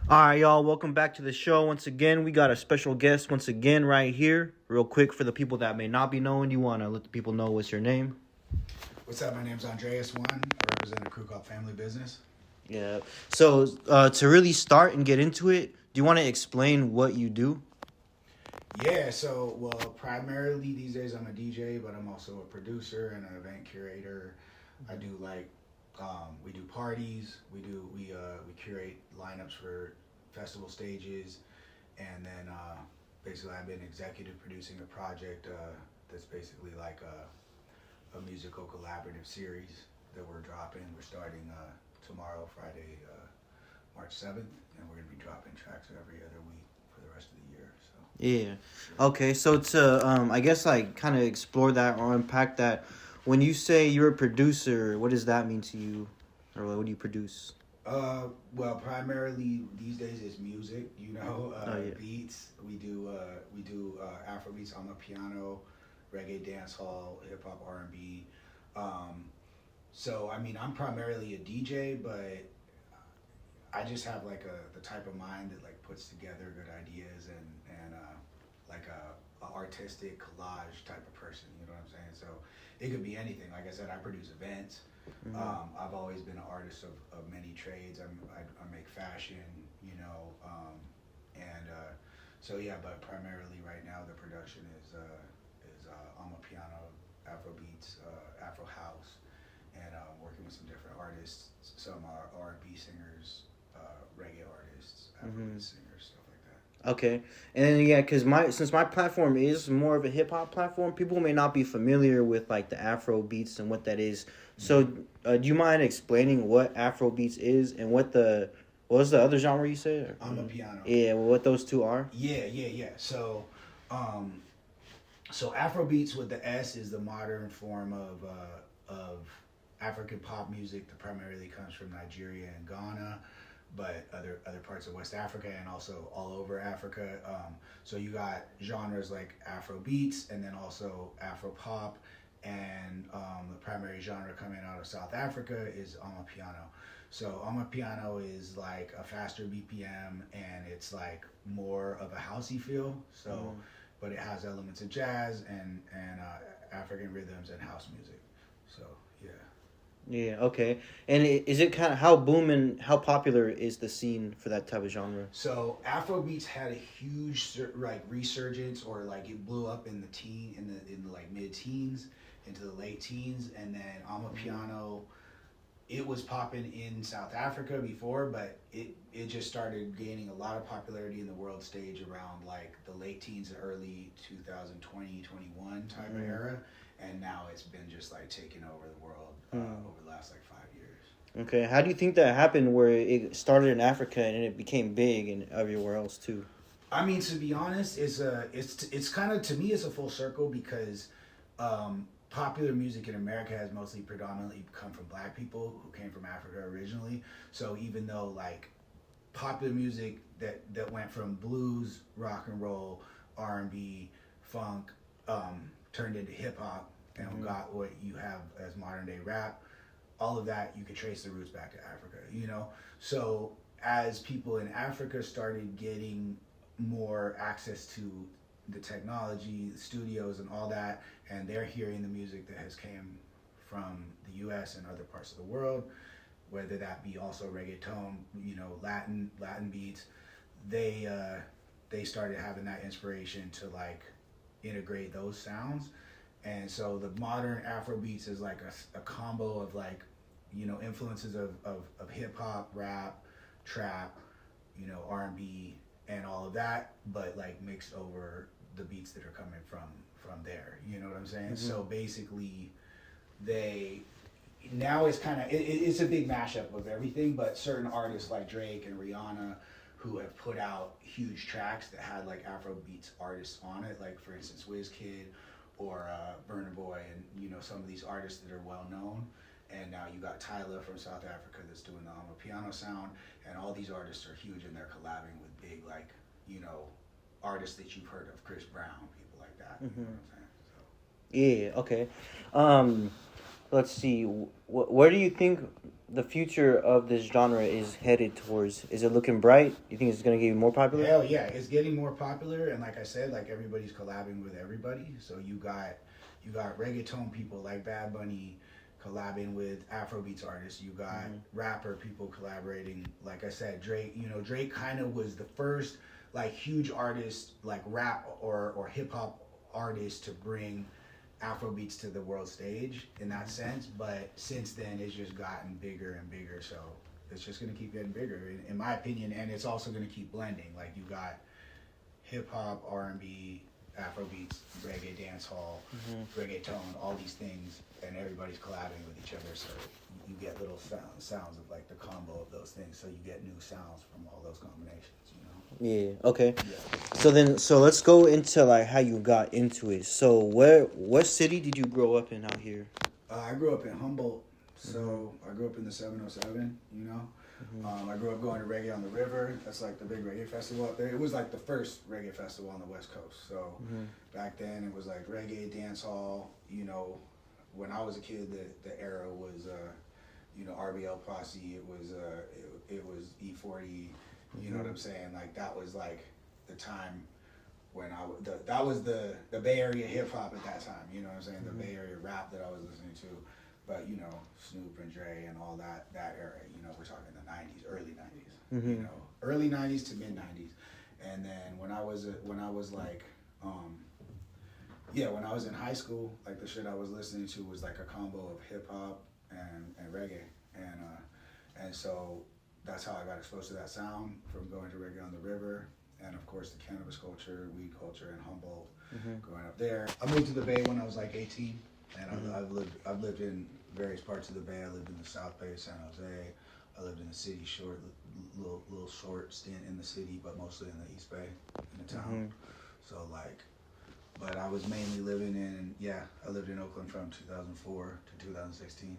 All right, y'all. Welcome back to the show. Once again, we got a special guest once again right here. Real quick for the people that may not be knowing, you want to let the people know what's your name? What's up? My name's Andreas. I represent a crew called Family Business. Yeah. So to really start and get into it, do you want to explain what you do? Yeah, primarily these days I'm a DJ, but I'm also a producer and an event curator. I do we do parties. We curate lineups for festival stages, and then basically I've been executive producing a project that's basically like a musical collaborative series that we're dropping. We're starting tomorrow, Friday, March 7th, and we're going to be dropping tracks every other week for the rest of the year. So Yeah. Okay. So to I guess like kind of explore that or unpack that. When you say you're a producer, what does that mean to you, or what do you produce? Well, primarily these days it's music. Yeah. Beats. We do Afrobeats, Amapiano, reggae, dancehall, hip hop, R&B. So I mean, I'm primarily a DJ, but I just have like the type of mind that like puts together good ideas and like a artistic collage type of person. You know what I'm saying? So it could be anything. Like I said, I produce events. Mm-hmm. I've always been an artist of many trades. I make fashion, so yeah. But primarily right now, the production is Amapiano, Afrobeats, Afro house, and working with some different artists. Some are R&B singers, reggae artists, Afrobeat singers, stuff like that. Okay, and then, yeah, because since my platform is more of a hip hop platform, people may not be familiar with like the Afro beats and what that is. So, do you mind explaining what Afro beats is and what was the other genre you said? Amapiano. Yeah, well, what those two are. Yeah. So Afrobeats with the S is the modern form of African pop music that primarily comes from Nigeria and Ghana, but other parts of West Africa and also all over Africa. So you got genres like Afrobeats and then also Afro pop, and the primary genre coming out of South Africa is Amapiano. So Amapiano is like a faster BPM and it's like more of a housey feel. So, but it has elements of jazz and African rhythms and house music. So yeah. Yeah. Okay. And is it kind of how popular is the scene for that type of genre? So Afrobeats had a huge like resurgence, or like it blew up in the like mid teens into the late teens, and then Amapiano. It was popping in South Africa before, but it just started gaining a lot of popularity in the world stage around like the late teens and early 2020, 21 type of era. And now it's been just like taking over the world over the last like 5 years. Okay. How do you think that happened where it started in Africa and it became big and everywhere else too? I mean, to be honest, it's kind of, to me, it's a full circle because popular music in America has mostly predominantly come from black people who came from Africa originally. So even though like popular music that went from blues, rock and roll, R&B, funk, turned into hip hop and got what you have as modern day rap, all of that you could trace the roots back to Africa. So as people in Africa started getting more access to the technology, the studios, and all that, and they're hearing the music that has came from the U.S. and other parts of the world, whether that be also reggaeton, Latin beats. They started having that inspiration to like integrate those sounds, and so the modern Afrobeats is like a combo of like influences of hip hop, rap, trap, R&B, and all of that, but like mixed over the beats that are coming from there. You know what I'm saying? So basically, now it's kind of it's a big mashup of everything, but certain artists like Drake and Rihanna, who have put out huge tracks that had like Afrobeats artists on it, like for instance Wizkid or Burna Boy, and some of these artists that are well known. And now you got Tyler from South Africa that's doing the Amapiano sound, and all these artists are huge, and they're collabing with big like artists that you've heard of, Chris Brown, people like that. You know what I'm saying? So. Yeah. Okay. let's see, where do you think the future of this genre is headed towards? Is it looking bright? You think it's gonna get more popular? Hell yeah, it's getting more popular, and like I said, like everybody's collabing with everybody. So you got reggaeton people like Bad Bunny collabing with Afrobeats artists. You got rapper people collaborating. Like I said, Drake. Drake kind of was the first like huge artist, like rap or hip hop artist to bring Afrobeats to the world stage in that sense. But since then, it's just gotten bigger and bigger. So it's just gonna keep getting bigger, in my opinion, and it's also gonna keep blending. Like you got hip hop, R&B, Afrobeats, reggae, dancehall, reggaeton, all these things, and everybody's collabing with each other. So you get little sounds of like the combo of those things. So you get new sounds from all those combinations. Yeah. Okay. Yeah. So let's go into like how you got into it. So what city did you grow up in out here? I grew up in Humboldt, so I grew up in the 707. I grew up going to Reggae on the River. That's like the big reggae festival up there. It was like the first reggae festival on the West Coast. So back then it was like reggae, dancehall. When I was a kid, the era was RBL Posse. It was E40. You know what I'm saying? Like that was like the time when that was the Bay Area hip hop at that time. You know what I'm saying? The Bay Area rap that I was listening to. But Snoop and Dre and all that era. We're talking the '90s, early '90s. Early '90s to mid '90s. And then when I was like, when I was in high school, like the shit I was listening to was like a combo of hip hop and reggae, and so that's how I got exposed to that sound from going to Reggae on the River, and of course the cannabis culture, weed culture in Humboldt, growing up there. I moved to the Bay when I was like 18, and I've lived in various parts of the Bay. I lived in the South Bay, San Jose. I lived in the city, little short stint in the city, but mostly in the East Bay, in the town. So like, but I was mainly I lived in Oakland from 2004 to 2016.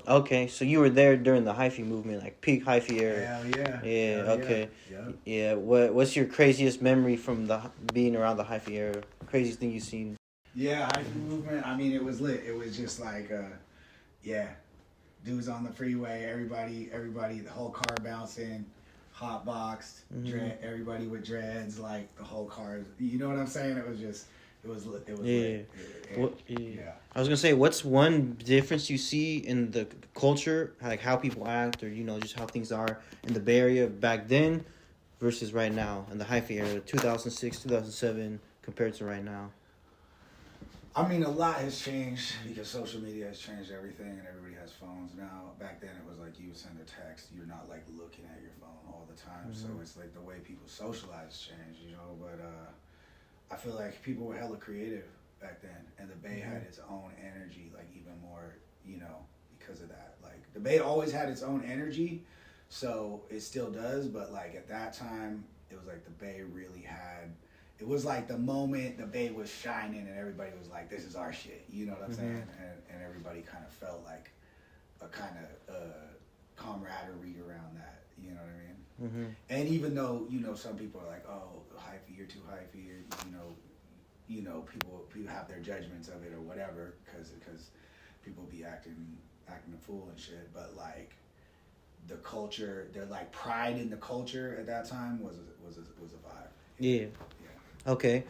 Okay, so you were there during the Hyphy movement, like peak Hyphy era. Hell yeah. Yeah. Hell Okay. Yeah. Yeah. What's your craziest memory from being around the Hyphy era? Craziest thing you've seen? Yeah, Hyphy movement. I mean, it was lit. It was just like, dudes on the freeway, everybody, the whole car bouncing, hot boxed, everybody with dreads, like the whole car. You know what I'm saying? It was lit. It was lit. Yeah. I was gonna say, what's one difference you see in the culture, like how people act, or just how things are in the Bay Area back then versus right now in the Hyphy era, 2006, 2007, compared to right now? I mean, a lot has changed because social media has changed everything, and everybody has phones now. Back then, it was like you would send a text, you're not like looking at your phone all the time. So it's like the way people socialize changed, But I feel like people were hella creative back then, and the Bay had its own energy, like even more, because of that. Like the Bay always had its own energy, so it still does. But like at that time, it was like the Bay really had. It was like the moment the Bay was shining, and everybody was like, "This is our shit." You know what I'm saying? And everybody kind of felt like a kind of camaraderie around that. You know what I mean? And even though some people are like, "Oh, Hyphy, you're too Hyphy," people have their judgments of it or whatever, because people be acting a fool and shit. But like the culture, their like pride in the culture at that time was a vibe. Yeah. Okay.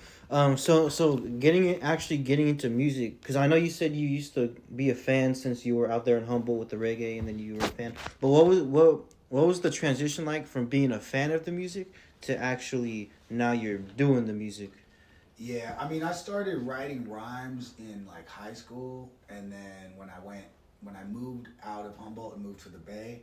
So getting into music, because I know you said you used to be a fan since you were out there in Humboldt with the reggae, and then you were a fan. But what was the transition like from being a fan of the music to actually now you're doing the music? Yeah, I mean, I started writing rhymes in like high school, and then when I moved out of Humboldt and moved to the Bay,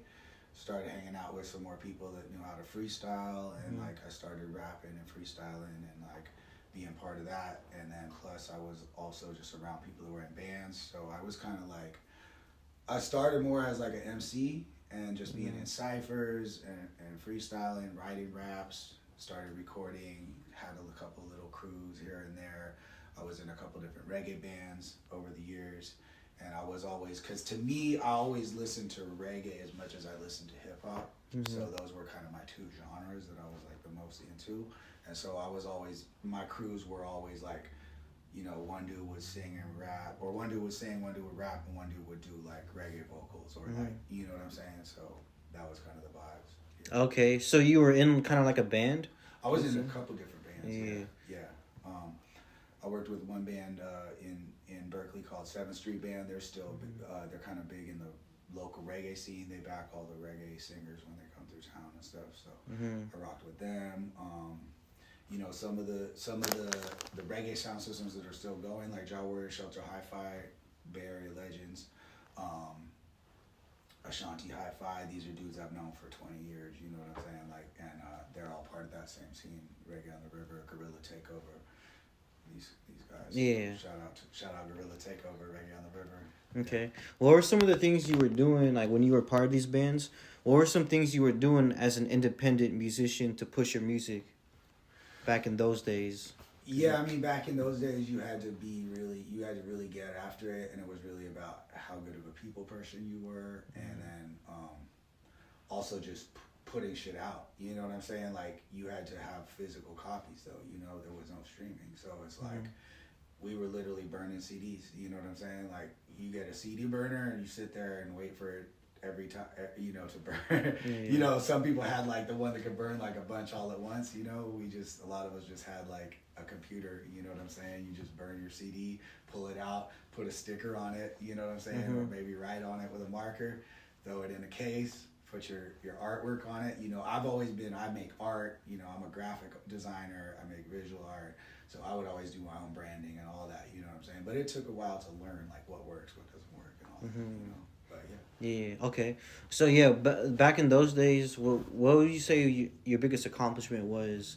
started hanging out with some more people that knew how to freestyle, and like I started rapping and freestyling and like being part of that. And then plus I was also just around people who were in bands, so I was kind of like, I started more as like an MC and just being in ciphers and freestyling, writing raps, started recording, had a couple little crews here and there. I was in a couple different reggae bands over the years. And I was always, because to me, I always listened to reggae as much as I listened to hip hop. So those were kind of my two genres that I was like the most into. And so my crews were always like you know, one dude would sing and rap, or one dude would sing, one dude would rap, and one dude would do like reggae vocals, or like, you know what I'm saying? So that was kind of the vibes. Yeah. Okay, so you were in kind of like a band? I was in a couple different bands. Yeah. I worked with one band in Berkeley called 7th Street Band. They're still they're kind of big in the local reggae scene. They back all the reggae singers when they come through town and stuff. So I rocked with them. You know, some of the reggae sound systems that are still going, like Ja Warrior, Shelter Hi-Fi, Bay Area Legends, Ashanti Hi-Fi. These are dudes I've known for 20 years. You know what I'm saying? Like, and they're all part of that same scene. Reggae on the River, Gorilla Takeover. These guys. Yeah. Shout out Gorilla Takeover, Reggae on the River. Okay. What were some of the things you were doing, like when you were part of these bands? What were some things you were doing as an independent musician to push your music back in those days? Yeah, I mean, back in those days, you had to really get after it, and it was really about how good of a people person you were, and then also just putting shit out. You know what I'm saying? Like, you had to have physical copies, though. You know, there was no streaming, so it's like we were literally burning CDs. You know what I'm saying? Like, you get a CD burner and you sit there and wait for it every time, you know, to burn. You know, some people had like the one that could burn like a bunch all at once. You know, a lot of us just had like a computer. You know what I'm saying? You just burn your CD, pull it out, put a sticker on it. You know what I'm saying? Or maybe write on it with a marker, throw it in a case, put your artwork on it. You know, I make art. You know, I'm a graphic designer. I make visual art. So I would always do my own branding and all that. You know what I'm saying? But it took a while to learn like what works, what doesn't work, and all that. You know. But yeah. Okay. So yeah, back in those days, what would you say your biggest accomplishment was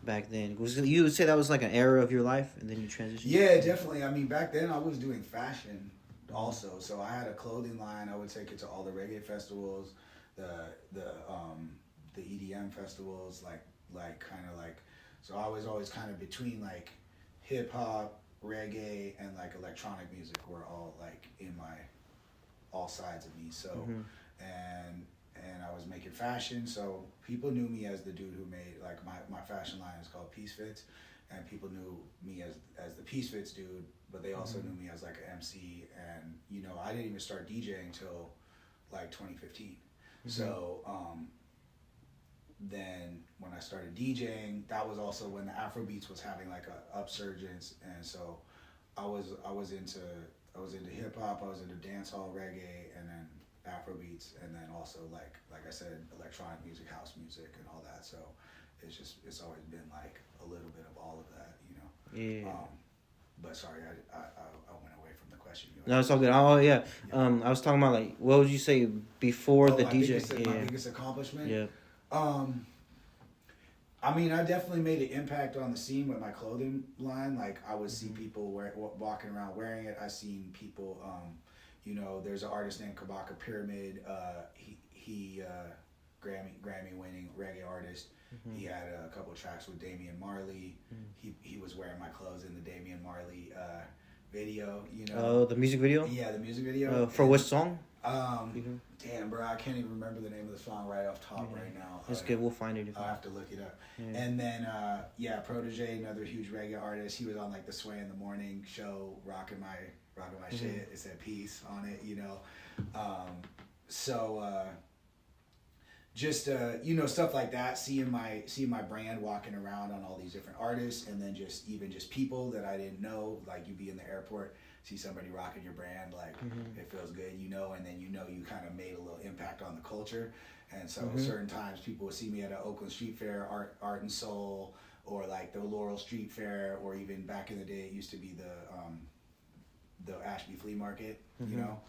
back then? You would say that was like an era of your life, and then you transitioned? Yeah, definitely. I mean, back then I was doing fashion also. So I had a clothing line. I would take it to all the reggae festivals, the EDM festivals, like kind of like. So I was always kind of between like hip hop, reggae, and like electronic music were all like in all sides of me. So and I was making fashion, so people knew me as the dude who made like my fashion line is called Peace Fits, and people knew me as the Peace Fits dude, but they also knew me as like an MC, and you know, I didn't even start DJing until like 2015. So then when I started DJing, that was also when the Afrobeats was having like a upsurgence, and so I was into hip hop, I was into dancehall, reggae, and then Afrobeats, and then also like I said, electronic music, house music, and all that. So it's always been like a little bit of all of that, you know. Yeah. But sorry, I went away from the question. No, it's all good. Oh yeah. I was talking about like, what would you say before the DJ? My biggest accomplishment. Yeah. I mean, I definitely made an impact on the scene with my clothing line. Like, I would see people walking around wearing it. I seen people, you know, there's an artist named Kabaka Pyramid. He Grammy winning reggae artist. He had a couple of tracks with Damian Marley. He was wearing my clothes in the Damian Marley video, you know. Oh, the music video? Yeah, the music video. For which song? Damn, bro, I can't even remember the name of the song right off top right now. It's good. We'll find it. I'll have to look it up. And then, Protege, another huge reggae artist. He was on like the Sway in the Morning show, rocking my shit. It said peace on it, you know. Just you know, stuff like that. Seeing my brand walking around on all these different artists, and then just people that I didn't know. Like, you be in the airport, see somebody rocking your brand, like it feels good, you know, and then you know you kind of made a little impact on the culture. And so certain times people would see me at an Oakland Street Fair, Art and Soul, or like the Laurel Street Fair, or even back in the day it used to be the Ashby Flea Market, you know.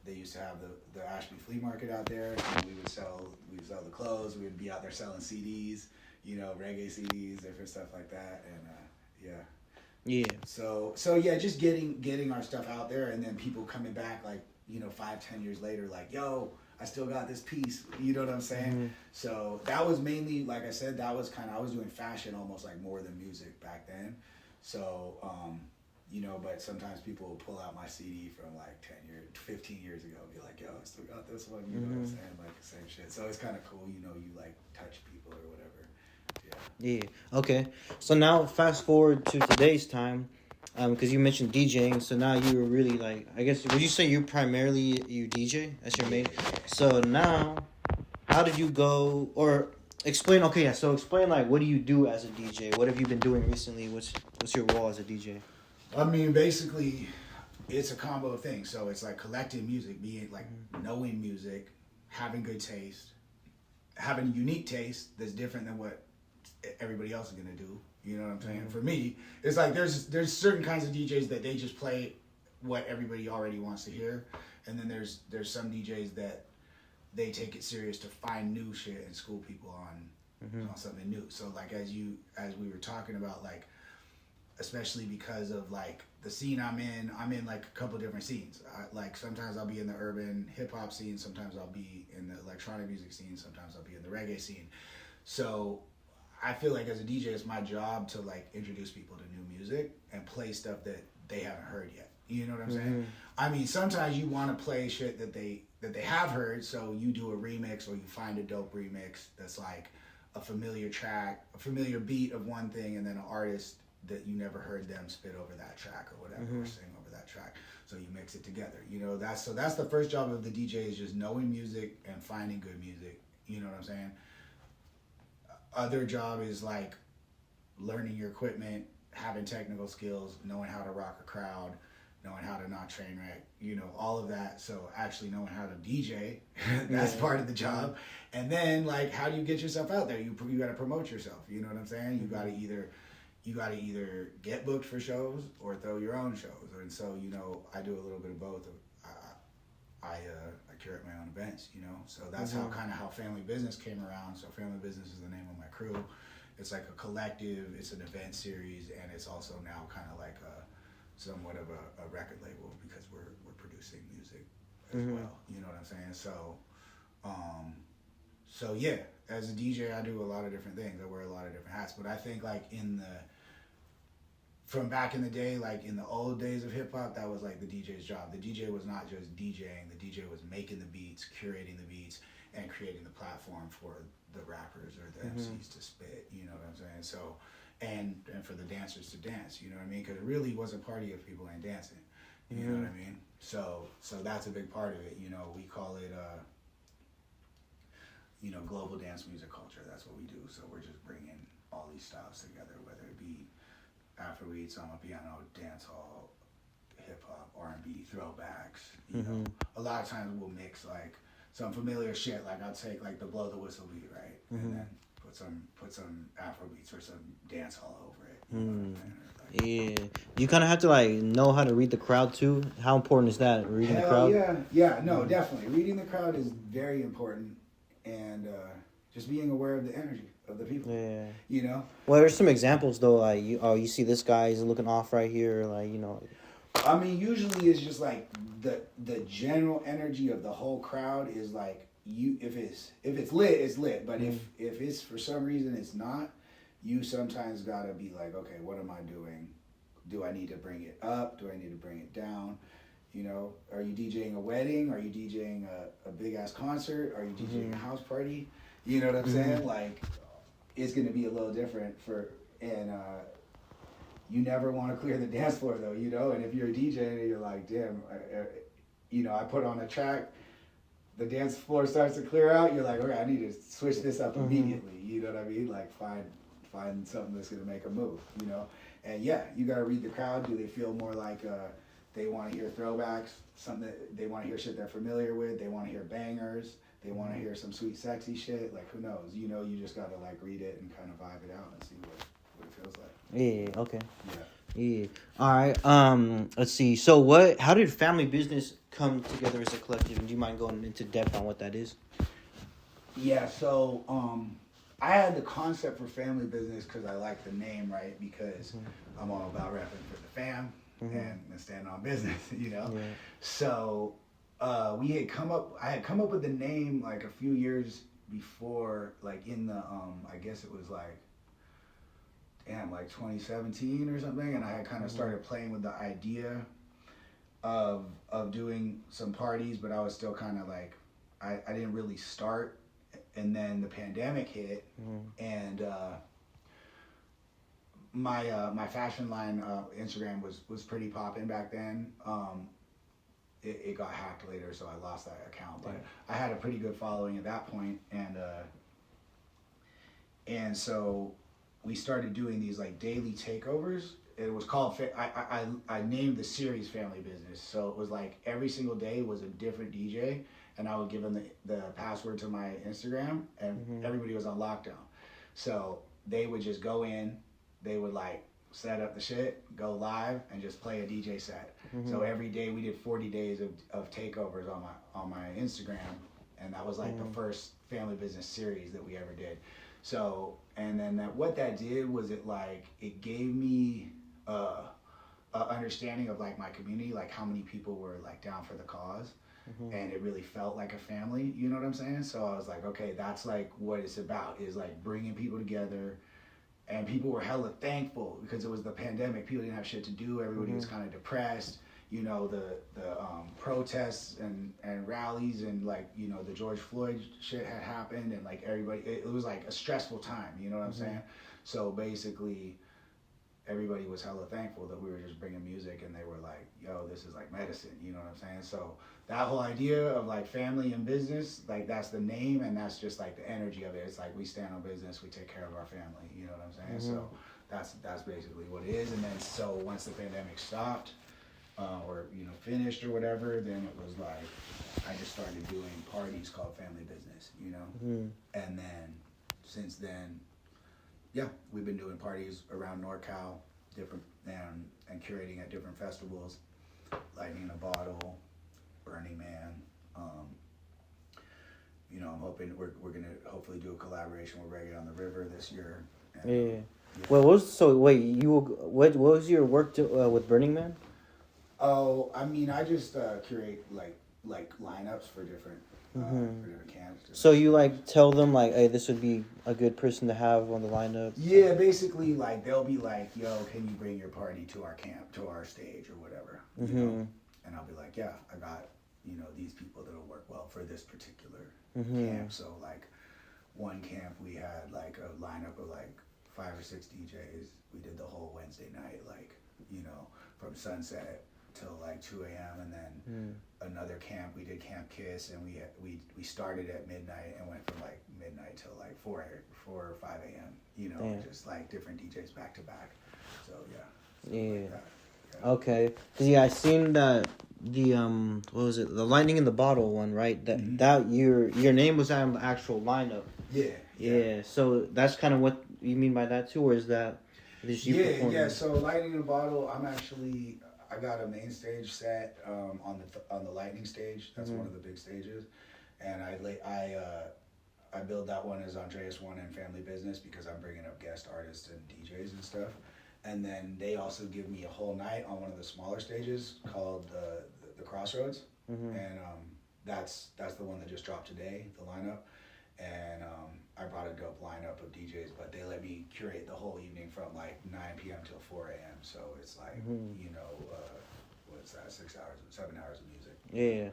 They used to have the Ashby Flea Market out there, and we would sell the clothes. We would be out there selling CDs, you know, reggae CDs, different stuff like that, and yeah. So yeah, just getting our stuff out there, and then people coming back like, you know, 5-10 years later, like, yo, I still got this piece. You know what I'm saying? So that was mainly, like I said, I was doing fashion almost like more than music back then. So you know, but sometimes people will pull out my CD from like 15 years ago and be like, yo, I still got this one, you know what I'm saying? Like the same shit. So it's kind of cool, you know, you like touch people or whatever. Yeah. Yeah. Okay. So now fast forward to today's time, because you mentioned DJing. So now you're really like, I guess, would you say you DJ? That's your main. So now, how did you go or explain? Okay, yeah. So explain like, what do you do as a DJ? What have you been doing recently? What's your role as a DJ? I mean, basically, it's a combo of things. So it's like collecting music, being like knowing music, having good taste, having unique taste that's different than what everybody else is gonna do. You know what I'm saying? Mm-hmm. For me, it's like there's certain kinds of DJs that they just play what everybody already wants to hear, and then there's some DJs that they take it serious to find new shit and school people on something new. So like as we were talking about, like especially because of like the scene I'm in like a couple different scenes. Like sometimes I'll be in the urban hip hop scene, sometimes I'll be in the electronic music scene, sometimes I'll be in the reggae scene. So I feel like as a DJ, it's my job to like introduce people to new music and play stuff that they haven't heard yet. You know what I'm saying? I mean, sometimes you want to play shit that they have heard, so you do a remix or you find a dope remix that's like a familiar track, a familiar beat of one thing, and then an artist that you never heard them spit over that track or whatever, or sing over that track. So you mix it together. You know, that's the first job of the DJ, is just knowing music and finding good music. You know what I'm saying? Other job is like learning your equipment, having technical skills, knowing how to rock a crowd, knowing how to not train wreck, you know, all of that. So actually knowing how to DJ, that's part of the job. And then like, how do you get yourself out there? You got to promote yourself. You know what I'm saying? You got to either get booked for shows or throw your own shows. And so, you know, I do a little bit of both. I curate my own events, you know. So that's how Family Business came around. So Family Business is the name of my crew. It's like a collective, it's an event series, and it's also now kind of like somewhat of a record label, because we're producing music as well. You know what I'm saying? So yeah, as a DJ, I do a lot of different things. I wear a lot of different hats. But I think like from back in the day, like in the old days of hip hop, that was like the DJ's job. The DJ was not just DJing. The DJ was making the beats, curating the beats, and creating the platform for the rappers or the MCs to spit. You know what I'm saying? So, and for the dancers to dance. You know what I mean? Because it really was a party if people ain't dancing. You know what I mean? So that's a big part of it. You know, we call it global dance music culture. That's what we do. So we're just bringing all these styles together, whether it be Afrobeats, Amapiano, dancehall, hip hop, R&B, throwbacks. You know, a lot of times we'll mix like some familiar shit. Like I'll take like the blow the whistle beat, right, and then put some Afrobeats or some dancehall over it. You know what I'm saying? Yeah, you kind of have to like know how to read the crowd too. How important is that, reading the crowd? Yeah, no, definitely. Reading the crowd is very important, and just being aware of the energy of the people. Yeah. You know? Well, there's some examples though, like you see this guy is looking off right here, like, you know. I mean, usually it's just like the general energy of the whole crowd is like, if it's lit, it's lit. But if it's for some reason it's not, you sometimes gotta be like, okay, what am I doing? Do I need to bring it up? Do I need to bring it down? You know, are you DJing a wedding? Are you DJing a big ass concert? Are you DJing a house party? You know what I'm saying? Like, it's gonna be a little different you never want to clear the dance floor though, you know. And if you're a DJ and you're like, damn, I put on a track, the dance floor starts to clear out. You're like, okay, I need to switch this up immediately. You know what I mean? Like find something that's gonna make a move, you know. And yeah, you gotta read the crowd. Do they feel more like they want to hear throwbacks, something that they want to hear shit they're familiar with? They want to hear bangers. They want to hear some sweet, sexy shit. Like, who knows? You know, you just gotta like read it and kind of vibe it out and see what it feels like. Yeah. Okay. Yeah. All right. Let's see. So, how did Family Business come together as a collective? And do you mind going into depth on what that is? Yeah. So, I had the concept for Family Business because I like the name, right? Because I'm all about repping for the fam and standing on business, you know. Yeah. So, I had come up with the name like a few years before, like in the I guess it was like 2017 or something, and I had kind of started playing with the idea of doing some parties, but I was still kind of like I didn't really start, and then the pandemic hit, and my fashion line Instagram was pretty popping back then. It got hacked later, so I lost that account. But I had a pretty good following at that point, and so we started doing these like daily takeovers. It was called I named the series Family Business. So it was like every single day was a different DJ, and I would give them the password to my Instagram, and everybody was on lockdown. So they would just go in, they would like set up the shit, go live, and just play a DJ set. So every day we did 40 days of takeovers on my Instagram, and that was like the first Family Business series that we ever did. So, and then what that did was it gave me a understanding of like my community, like how many people were like down for the cause. And it really felt like a family, you know what I'm saying? So I was like, okay, that's like what it's about, is like bringing people together. And people were hella thankful because it was the pandemic. People didn't have shit to do. Everybody was kind of depressed. You know, the protests and rallies and like, you know, the George Floyd shit had happened, and like everybody, it was like a stressful time, you know what I'm saying? So basically everybody was hella thankful that we were just bringing music, and they were like, yo, this is like medicine, you know what I'm saying? So that whole idea of like family and business, like that's the name, and that's just like the energy of it. It's like we stand on business, we take care of our family, you know what I'm saying? So that's basically what it is. And then so once the pandemic stopped, or you know finished or whatever, then it was like I just started doing parties called Family Business, you know? And then since then, yeah, we've been doing parties around NorCal, different and curating at different festivals, Lightning in a Bottle, Burning Man. You know, I'm hoping we're gonna hopefully do a collaboration with Reggae on the River this year. And, yeah. Well, what was your work with Burning Man? Oh, I mean, I just curate like lineups for different camps. So you like tell them like, hey, this would be a good person to have on the lineup? Yeah, basically like they'll be like, yo, can you bring your party to our camp, to our stage or whatever, you know? And I'll be like, yeah, I got, you know, these people that'll work well for this particular camp. So like one camp we had like a lineup of like 5 or 6 DJs. We did the whole Wednesday night, like, you know, from sunset till like 2 a.m. and then another camp we did Camp Kiss, and we started at midnight and went from like midnight till like 4 or 5 a.m. You know, just like different DJs back to back. So yeah. Like that. Yeah. Okay. 'Cause I seen that the what was it? The Lightning in the Bottle one, right? That your name was on the actual lineup. Yeah. So that's kind of what you mean by that too, or is that just you performing? Yeah. So Lightning in a Bottle, I got a main stage set on the Lightning stage. That's one of the big stages, and I build that one as Andreas one and Family Business because I'm bringing up guest artists and DJs and stuff. And then they also give me a whole night on one of the smaller stages called the Crossroads, and that's the one that just dropped today, the lineup. And I brought a dope lineup of DJs, but they let me curate the whole evening from like 9 p.m. till 4 a.m. So it's like, you know, what's that, 7 hours of music. Yeah.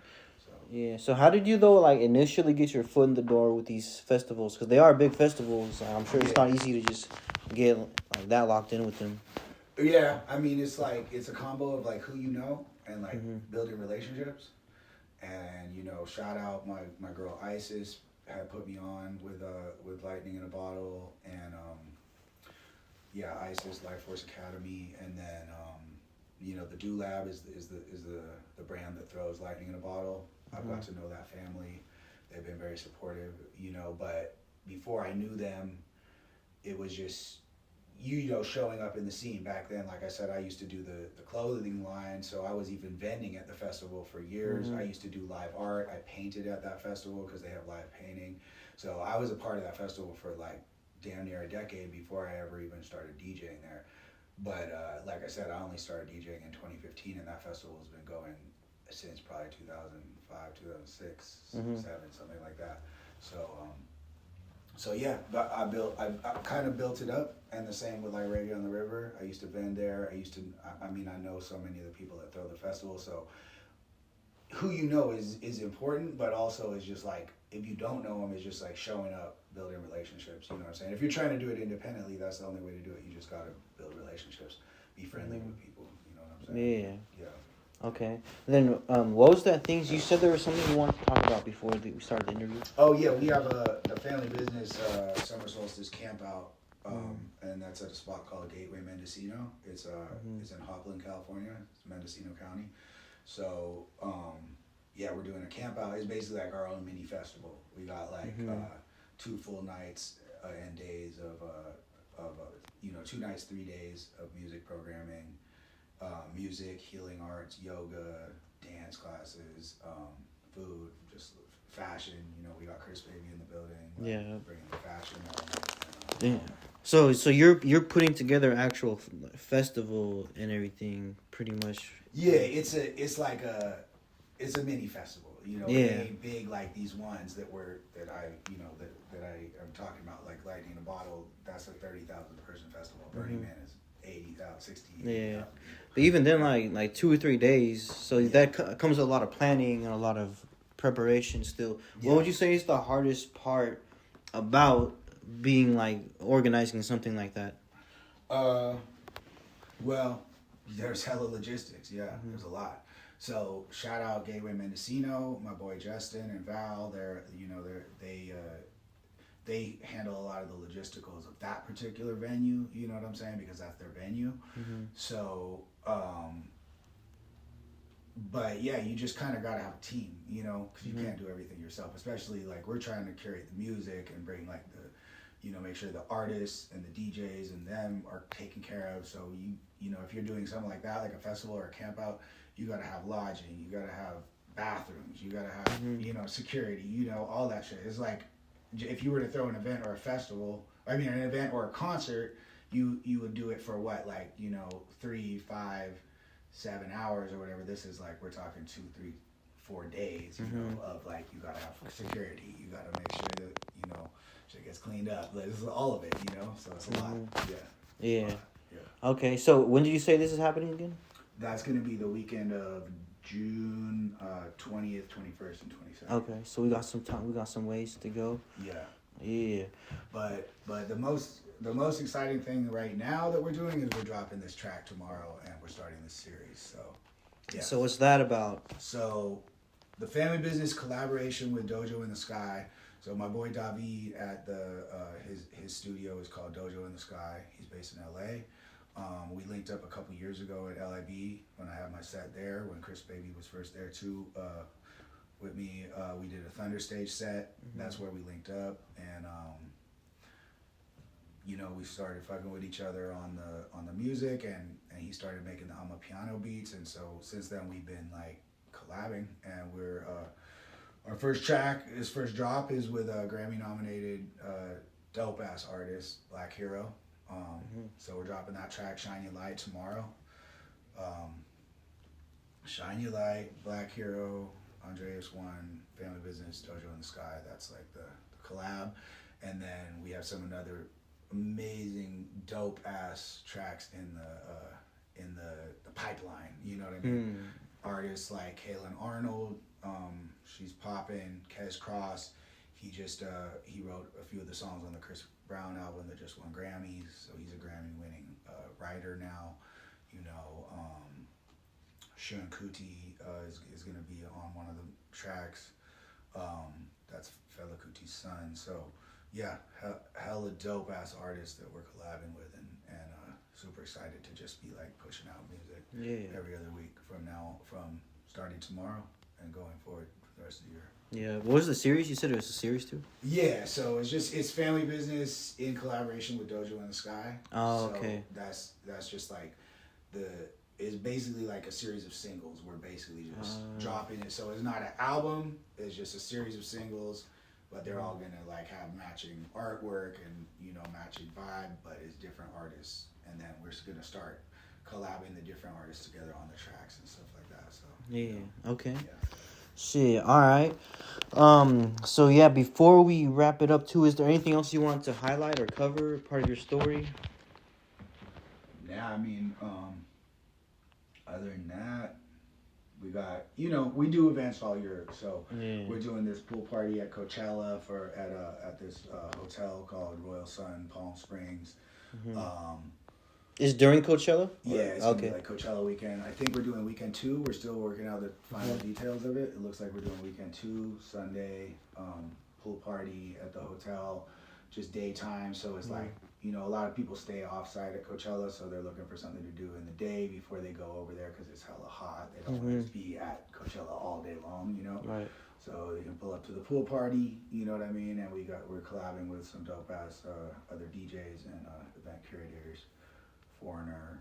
Yeah. So how did you though like initially get your foot in the door with these festivals? Because they are big festivals. I'm sure it's not easy to just get like that locked in with them. Yeah, I mean it's a combo of like who you know and like building relationships, and you know shout out my girl Isis had put me on with Lightning in a Bottle, and Isis Life Force Academy, and then you know the Do Lab is the brand that throws Lightning in a Bottle. I've got to know that family. They've been very supportive, you know, but before I knew them, it was just, you know, showing up in the scene. Back then, like I said, I used to do the clothing line, so I was even vending at the festival for years. I used to do live art. I painted at that festival because they have live painting. So I was a part of that festival for like damn near a decade before I ever even started DJing there. But like I said, I only started DJing in 2015, and that festival has been going since probably 2005, 2006, 2007, something like that. So yeah, but I kind of built it up, and the same with like Reggae on the River. I used to vend there. I know so many of the people that throw the festival. So who you know is important, but also is just like, if you don't know them, it's just like showing up building relationships. You know what I'm saying? If you're trying to do it independently, that's the only way to do it. You just gotta build relationships, be friendly with people. You know what I'm saying? Yeah. Yeah. Okay. Then, what was that things you said there was something you wanted to talk about before we started the interview? Oh yeah, we have a family business summer solstice Campout, and that's at a spot called Gateway Mendocino. It's it's in Hopland, California. It's Mendocino County. So yeah, we're doing a Campout. It's basically like our own mini festival. We got like 2 full nights and days of 2 nights, 3 days of music programming, music, healing arts, yoga, dance classes, food, just fashion. You know, we got Chris Baby in the building. Bringing the fashion. So you're putting together actual festival and everything, pretty much. Yeah, it's a mini festival. You know, it ain't big like these ones that I am talking about, like Lightning in a Bottle. That's a 30,000 person festival. Burning Man is 80,000, 60. Yeah, but even then, like 2 or 3 days. So that comes with a lot of planning and a lot of preparation. Still, what would you say is the hardest part about being like organizing something like that? Well, there's hella logistics. Yeah, there's a lot. So shout out Gateway Mendocino, my boy Justin and Val. They handle a lot of the logisticals of that particular venue. You know what I'm saying? Because that's their venue. So, but yeah, you just kind of gotta have a team. You know, because you can't do everything yourself. Especially like we're trying to curate the music and bring like make sure the artists and the DJs and them are taken care of. So you know, if you're doing something like that, like a festival or a camp out, you gotta have lodging, you gotta have bathrooms, you gotta have, security, all that shit. It's like, if you were to throw an event or a festival, an event or a concert, you would do it for what, 3, 5, 7 hours or whatever. This is like, we're talking 2, 3, 4 days, of like, you gotta have security, you gotta make sure that, shit gets cleaned up. This is all of it, so it's a lot. Yeah. Okay, so when did you say this is happening again? That's going to be the weekend of June 20th, 21st, and 22nd. Okay, so we got some time. We got some ways to go. Yeah. But the most exciting thing right now that we're doing is we're dropping this track tomorrow, and we're starting this series. So, yeah. So what's that about? So, the family business collaboration with Dojo in the Sky. So my boy David at his studio is called Dojo in the Sky. He's based in LA. We linked up a couple years ago at LIB when I had my set there, when Chris Baby was first there too with me. We did a Thunder Stage set. That's where we linked up, and we started fucking with each other on the music, and he started making the Amapiano beats, and so since then we've been like collabing, and we're our first track, his first drop, is with a Grammy-nominated dope ass artist, Black Hero. So we're dropping that track, Shine Your Light, tomorrow. Shine Your Light, Black Hero, Andreas One, Family Business, Dojo in the Sky. That's like the collab. And then we have some other amazing dope ass tracks in the pipeline. You know what I mean? Artists like Kaylin Arnold, she's popping. Kes Cross, he wrote a few of the songs on the Chris Brown album that just won Grammys, so he's a Grammy-winning writer now. Sean Kuti is going to be on one of the tracks. That's Fela Kuti's son. So yeah, hella dope ass artists that we're collabing with, and super excited to just be like pushing out music every other week from starting tomorrow and going forward for the rest of the year. Yeah, what was the series? You said it was a series too? Yeah, so it's family business in collaboration with Dojo in the Sky. Oh, okay. That's just like it's basically like a series of singles. We're basically just dropping it. So it's not an album, it's just a series of singles, but they're all gonna like have matching artwork and matching vibe, but it's different artists. And then we're just gonna start collabing the different artists together on the tracks and stuff like that. So okay. Yeah. Shit, alright. So yeah, before we wrap it up too, is there anything else you want to highlight or cover, part of your story? Yeah, other than that, We got, we do events all year. So Yeah. we're doing this pool party at Coachella at this hotel called Royal Sun Palm Springs. It's during Coachella? Yeah, it's gonna be like Coachella weekend. I think we're doing weekend 2. We're still working out the final details of it. It looks like we're doing weekend 2, Sunday, pool party at the hotel, just daytime. So it's like, a lot of people stay off-site at Coachella, so they're looking for something to do in the day before they go over there because it's hella hot. They don't want to just be at Coachella all day long, Right. So they can pull up to the pool party, you know what I mean? And we're collabing with some dope-ass other DJs and event curators. Foreigner,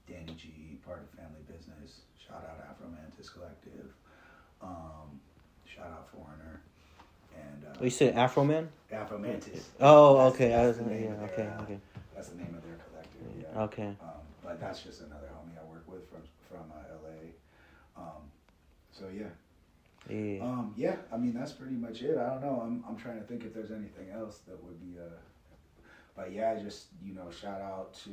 Danny G, part of Family Business. Shout out Afromantis Collective. Shout out Foreigner. And You said Afroman? Afromantis. Oh, okay. That's Okay. That's the name of their collective. Yeah. Okay. But that's just another homie I work with from LA. So yeah. Yeah. I mean that's pretty much it. I don't know. I'm trying to think if there's anything else that would be but yeah, just shout out to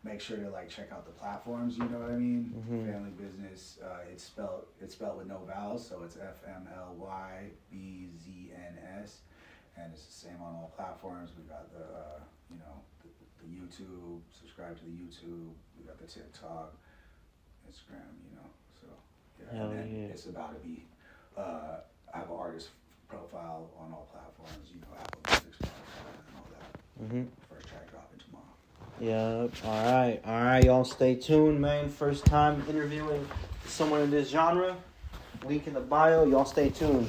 make sure to like check out the platforms. You know what I mean? Family Business. It's spelled with no vowels, so it's FMLYBZNS, and it's the same on all platforms. We got the the YouTube. Subscribe to the YouTube. We got the TikTok, Instagram. So yeah, and then it's about to be. I have an artist profile on all platforms. Apple Music, Spotify, and all that. First track dropping tomorrow. Yep. All right. Y'all stay tuned, man. First time interviewing someone in this genre. Link in the bio. Y'all stay tuned.